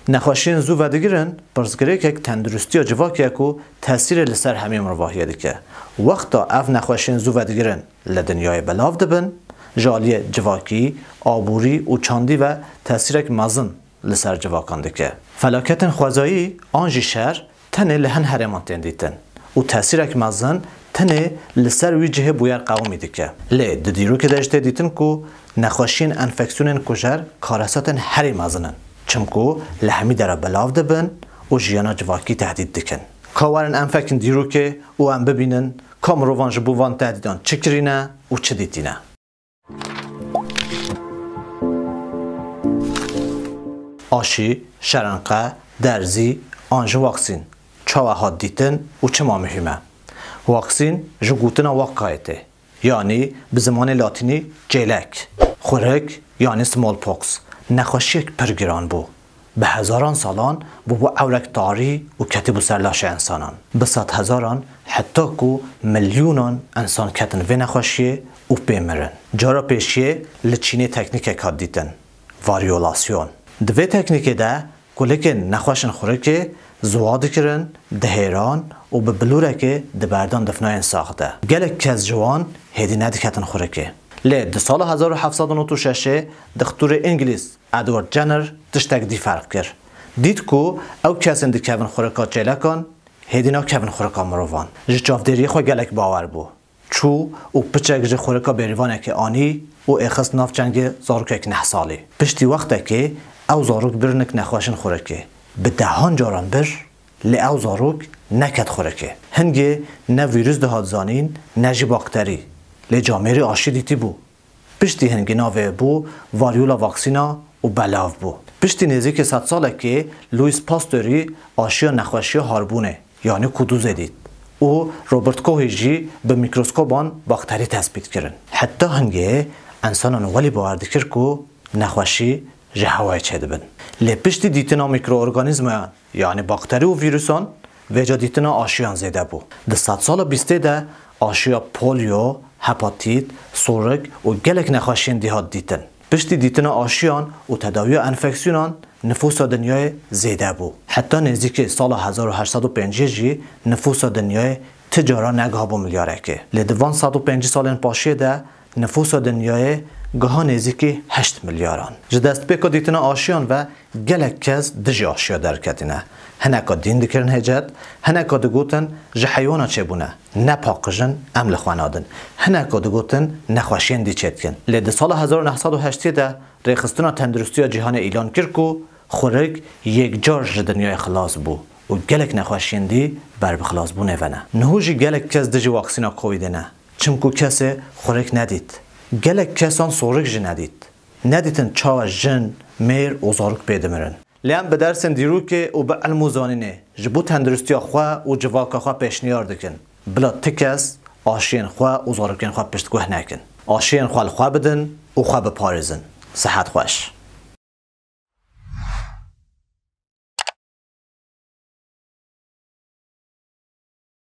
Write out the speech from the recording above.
نخوشین زو و دیگرن برزگره که تندرستی و جواکی کو تاثیر لسر همه مرواهیه دیگه وقتا اف نخوشین زو و دیگرن لدنیای بلاو دبن جالی جواکی آبوری و چاندی و تاثیرک مزن لسر جواکان دیگه فلاکت خوازایی آنجی شهر تنه لهن هرمان تندیتن و تاثیرک مزن تنه لسر وی جهه بویر قومی دیگه لی دیرو که درشته دیتن کو نخوشین انفکسیونن کجر کارساتن هری مزنن چمکو لحمی در بلاو دبن و جیانا جواکی تهدید دکن کاورن انفکن دیرو که او هم ببینن کام روان جبوان تهدیدان چکرینه و چه دیتینه آشی، شرنقه، درزی، آنج واکسین چاوه ها دیتن و چه ما مهمه واکسین جگوتن واقعیته یعنی به زمان لاتینی جیلک خورک یعنی سمول پوکس نخوشیک پرگران بو به هزاران سالان بو اولک داری و کتیبو سرلاش انسانان به صد هزاران حتی کو میلیونان انسان کتن و نخوشیه و بیمرن جارا پیشیه لچینی تکنیک کاد دیتن واریولاسیون دوی تکنیک ده کلک نخوشن خورک زواد کرن دهیران و به بلوره که دبردان دفنای ساخته گلک کز جوان هیدی ندیکتن خورکه لی ده سال 1796 دکتر انگلیس ادوارد جنر تشتک دی فرق کرد دید کو او کسین دی کون خورکا چیلکان هیدینا کون خورکا مروان جافدری خو گلک باور بو چو او پچک جه خورکا بریوانه که آنی او اخست ناف جنگ زاروک 9 سالی پشتی وقته که او زاروک برنک نخواشن خورکه به دهان جاران بر لی او زاروک نکت خورکه هنگه نه ویروس دهات زانین نه جی باکتری لی جامعه آشی دیتی بو پشتی هنگه ناوه بو واریولا واکسینا و بلاو بو پشتی نزدیک 100 ساله که لویس پاستوری آشی و نخوشی هاربونه یعنی کدوز دید او روبرت کوهیجی به میکروسکوبان باکتری تثبیت کردن حتی هنگه انسانان ولی باورد کرد که نخوشی جهوای چه دبن لی پشتی دیتنا میکروارگانیزم یعنی باکتری و ویروسان وجا دیتنا آشیان زیده بو ده 100 سال بیسته ده آشیا پولیو هپاتیت سورک و گلک نخوشین دیهات دیتن پشتی دیتنا آشیان و تداوی انفکسیونان نفوس دنیای زیده بو حتی نزدیک سال 1805 جی نفوس دنیای تجارا نگاه بو میلیاره که لدوان 105 سالن پاشیه ده نفوس دنیای گاها نزدیک 8 میلیاران جدست بکا دیتنا آشیان و گلک کس دجی آشیا درکتینه هنکا دین دکرن هجد هنکا دگوتن جه حیوانا چه بونه نپاقجن عمل خوانادن هنکا دگوتن نخوشین دی چتکن لیده سال 1908 ده ریخستونا تندرستی جهان ایلان کرکو خورک یک جار دنیای خلاص بو و گلک نخوشین دی بر بخلاص بو نونه نهوجی گلک کس دجی واکسینا کویده نه چمکو کسی خورک ندید گلک کسان سورک جه ندیدن چاو جن میر و زاروک پیدمرن لیان به درسن دیرو که او به علم و زانینه جبو تندرستی خواه و جواک خواه پیشنیار دکن بلا تکس آشین خواه و زاروکین خواه پشتگوه نکن آشین خواه خواه بدن و خواه بپارزن صحت خوش